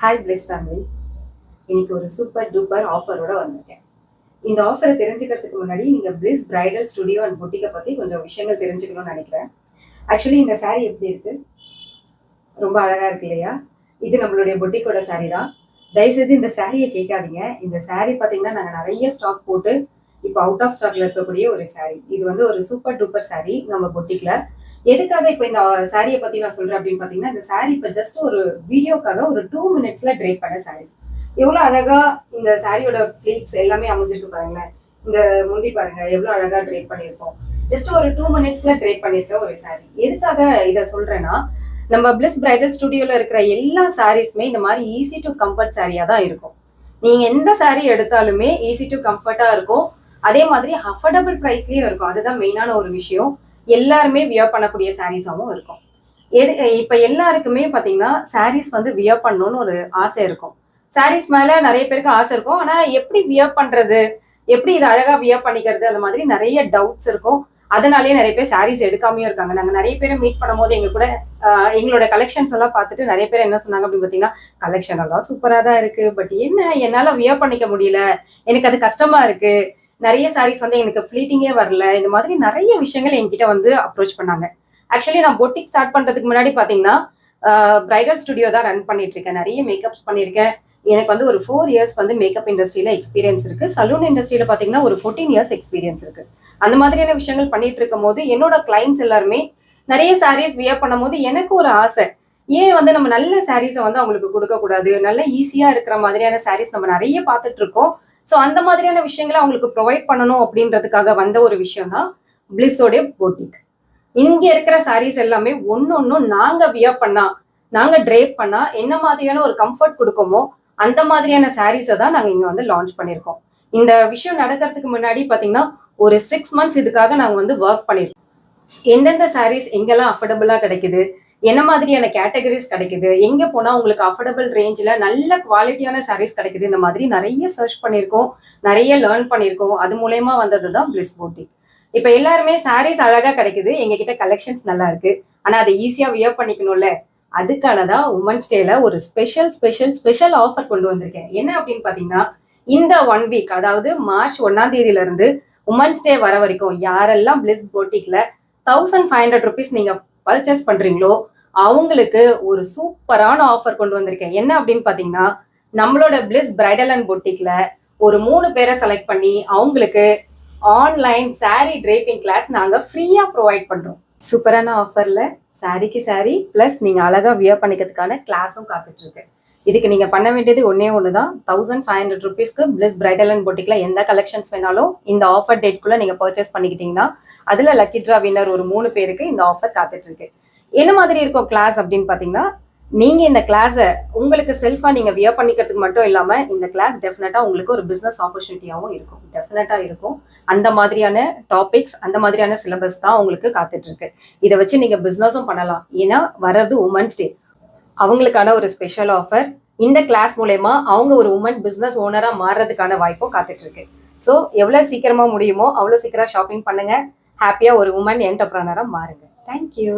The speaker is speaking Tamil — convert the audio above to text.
Hi plus family. இன்னைக்கு ஒரு சூப்பர் டூப்பர் ஆஃபரோட வந்திருக்கேன். இந்த ஆஃபரை தெரிஞ்சுக்கிறதுக்கு முன்னாடி நீங்க பிளஸ் பிரைடல் ஸ்டுடியோ அண்ட் பொட்டிக்கை பத்தி கொஞ்சம் விஷயங்கள் தெரிஞ்சுக்கணும்னு நினைக்கிறேன். ஆக்சுவலி இந்த saree எப்படி இருக்கு? ரொம்ப அழகா இருக்கு இல்லையா? இது நம்மளுடைய பொட்டிக்கோட saree தான். தயவுசெய்து இந்த சாரியை கேட்காதீங்க. இந்த saree பார்த்தீங்கன்னா நாங்கள் நிறைய ஸ்டாக் போட்டு இப்போ அவுட் ஆஃப் ஸ்டாக்ல இருக்கக்கூடிய ஒரு saree. இது வந்து ஒரு சூப்பர் டூப்பர் saree நம்ம பொட்டிக்ல. எதுக்காக இப்போ இந்த சாரியை பத்தி நான் சொல்றேன் அப்படின்னு பாத்தீங்கன்னா, இந்த saree இப்போ ஜஸ்ட் ஒரு வீடியோக்காக ஒரு 2 மினிட்ஸ்ல ட்ரேப் பண்ண saree. எவ்வளவு அழகா இந்த சாரியோட ஃபிளீட்ஸ் எல்லாமே அமைஞ்சிருக்கு பாருங்களேன். இந்த முந்தி பாருங்க எவ்வளவு அழகா ட்ரேப் பண்ணியிருக்கோம். ஜஸ்ட் ஒரு 2 மினிட்ஸ்ல ட்ரேப் பண்ணிருக்க ஒரு saree. எதுக்காக இதை சொல்றேன்னா, நம்ம பிளஸ் பிரைடல் ஸ்டுடியோல இருக்கிற எல்லா சாரீஸுமே இந்த மாதிரி ஈஸி டு கம்ஃபர்ட் சாரியா தான் இருக்கும். நீங்க எந்த saree எடுத்தாலுமே ஈஸி டு கம்ஃபர்ட்டா இருக்கும். அதே மாதிரி அஃபோர்டபுள் பிரைஸ்லயும் இருக்கும். அதுதான் மெயினான ஒரு விஷயம். எல்லாருமே வியர் பண்ணக்கூடிய சாரீஸாவும் இருக்கும். இப்ப எல்லாருக்குமே பாத்தீங்கன்னா சாரீஸ் வந்து வியர் பண்ணணும்னு ஒரு ஆசை இருக்கும். சாரீஸ் மேல நிறைய பேருக்கு ஆசை இருக்கும். ஆனா எப்படி வியர் பண்றது, எப்படி இதை அழகா வியர் பண்ணிக்கிறது, அந்த மாதிரி நிறைய டவுட்ஸ் இருக்கும். அதனாலேயே நிறைய பேர் சாரீஸ் எடுக்காமயும் இருக்காங்க. நாங்க நிறைய பேரை மீட் பண்ணும்போது எங்க கூட எங்களோட கலெக்ஷன்ஸ் எல்லாம் பார்த்துட்டு நிறைய பேர் என்ன சொன்னாங்க அப்படின்னு பாத்தீங்கன்னா, கலெக்ஷன் எல்லாம் சூப்பரா தான் இருக்கு, பட் என்ன என்னால வியர் பண்ணிக்க முடியல, எனக்கு அது கஷ்டமா இருக்கு, நிறைய சாரீஸ் வந்து எனக்கு ஃபிளீட்டிங்கே வரல, இந்த மாதிரி நிறைய விஷயங்கள் என்கிட்ட வந்து அப்ரோச் பண்ணாங்க. ஆக்சுவலி நான் பொட்டிக் ஸ்டார்ட் பண்றதுக்கு முன்னாடி பாத்தீங்கன்னா பிரைடல் ஸ்டுடியோ தான் ரன் பண்ணிட்டு இருக்கேன். நிறைய மேக்கப்ஸ் பண்ணியிருக்கேன். எனக்கு வந்து ஒரு 4 இயர்ஸ் வந்து மேக்கப் இண்டஸ்ட்ரியில எக்ஸ்பீரியன்ஸ் இருக்கு. சலூன் இண்டஸ்ட்ரியில பாத்தீங்கன்னா ஒரு 14 இயர்ஸ் எக்ஸ்பீரியன்ஸ் இருக்கு. அந்த மாதிரியான விஷயங்கள் பண்ணிட்டு இருக்கும் போது என்னோட கிளைண்ட்ஸ் எல்லாருமே நிறைய சாரீஸ் வியர் பண்ணும் போது எனக்கு ஒரு ஆசை, ஏன் வந்து நம்ம நல்ல சாரீஸை வந்து அவங்களுக்கு கொடுக்க கூடாது, நல்ல ஈஸியா இருக்கிற மாதிரியான சாரீஸ் நம்ம நிறைய பார்த்துட்டு இருக்கோம். ஸோ அந்த மாதிரியான விஷயங்களை அவங்களுக்கு ப்ரொவைட் பண்ணணும் அப்படின்றதுக்காக வந்த ஒரு விஷயம் தான் பிளிஸோடைய பொட்டிக். இங்க இருக்கிற சாரீஸ் எல்லாமே ஒன்னொன்னும் நாங்க வியர் பண்ணா, நாங்க ட்ரேப் பண்ணா என்ன மாதிரியான ஒரு கம்ஃபர்ட் கொடுக்குமோ அந்த மாதிரியான சாரீஸை தான் நாங்க இங்க வந்து லான்ச் பண்ணியிருக்கோம். இந்த விஷயம் நடக்கிறதுக்கு முன்னாடி பாத்தீங்கன்னா ஒரு 6 மந்த்ஸ் இதுக்காக நாங்க வந்து ஒர்க் பண்ணிருக்கோம். எந்தெந்த சாரீஸ் எங்கெல்லாம் அஃபோர்டபுளா கிடைக்குது, என்ன மாதிரியான கேட்டகரிஸ் கிடைக்குது, எங்க போனா உங்களுக்கு அஃபோர்டபுள் ரேஞ்சில் நல்ல குவாலிட்டியான சாரீஸ் கிடைக்குது, இந்த மாதிரி நிறைய சர்ச் பண்ணியிருக்கோம், நிறைய லேர்ன் பண்ணியிருக்கோம். அது மூலயமா வந்தது தான் பிளிஸ் பொட்டிக். இப்போ எல்லாருமே சாரீஸ் அழகா கிடைக்குது, எங்ககிட்ட கலெக்ஷன்ஸ் நல்லா இருக்கு, ஆனா அதை ஈஸியா வியர் பண்ணிக்கணும்ல, அதுக்கானதான் உமன்ஸ் டேல ஒரு ஸ்பெஷல் ஆஃபர் கொண்டு வந்திருக்கேன். என்ன அப்படின்னு பாத்தீங்கன்னா, இந்த 1 வீக் அதாவது மார்ச் 1ஆம் தேதியில இருந்து உமன்ஸ் டே வர வரைக்கும் யாரெல்லாம் பிளிஸ் பொட்டிக்ல 1500 rupees நீங்க பர்ச்சேஸ் பண்றீங்களோ அவங்களுக்கு ஒரு சூப்பரான ஆஃபர் கொண்டு வந்திருக்கேன். என்ன அப்படின்னு பாத்தீங்கன்னா, நம்மளோட பிளிஸ் பிரைடல் அண்ட் பொட்டிக்ல ஒரு 3 பேரை செலக்ட் பண்ணி அவங்களுக்கு ஆன்லைன் saree draping கிளாஸ் நாங்க ஃப்ரீயா ப்ரொவைட் பண்றோம். சூப்பரான ஆஃபர்ல சாரிக்கு சாரி பிளஸ் நீங்க அழகா வியர் பண்ணிக்கிறதுக்கான கிளாஸும் காத்துட்டு இருக்கு. இதுக்கு நீங்க பண்ண வேண்டியது ஒண்ணுதான், 1500 rupeesக்கு பிளிஸ் பிரைடல் அண்ட் பொட்டிக்ல எந்த கலெக்ஷன்ஸ் வேணாலும் இந்த ஆஃபர் டேட்குள்ள நீங்க பர்ச்சேஸ் பண்ணிக்கிட்டீங்கன்னா அதுல லக்கி டிரா வின்னர் ஒரு 3 பேருக்கு இந்த ஆஃபர் காத்துட்டு இருக்கு. என்ன மாதிரி இருக்கும் கிளாஸ் அப்படின்னு பாத்தீங்கன்னா, நீங்க இந்த கிளாஸை உங்களுக்கு செல்ஃபா நீங்க வியர் பண்ணிக்கிறதுக்கு மட்டும் இல்லாம இந்த கிளாஸ் டெஃபினட்டா உங்களுக்கு ஒரு பிசினஸ் ஆப்பர்ச்சுனிட்டியாவும் இருக்கும். டெஃபினட்டா இருக்கும். அந்த மாதிரியான டாபிக்ஸ், அந்த மாதிரியான சிலபஸ் தான் உங்களுக்கு காத்துட்டு இருக்கு. இதை வச்சு நீங்க பிசினஸும் பண்ணலாம். ஏன்னா வர்றது உமன்ஸ் டே, அவங்களுக்கான ஒரு ஸ்பெஷல் ஆஃபர். இந்த கிளாஸ் மூலயமா அவங்க ஒரு உமன் பிசினஸ் ஓனரா மாறுறதுக்கான வாய்ப்பும் காத்துட்டு இருக்கு. ஸோ எவ்வளவு சீக்கிரமா முடியுமோ அவ்வளவு சீக்கிரம் ஷாப்பிங் பண்ணுங்க. ஹாப்பியா ஒரு உமன் என்டர்பிரனரா மாறுங்க. தேங்க்யூ.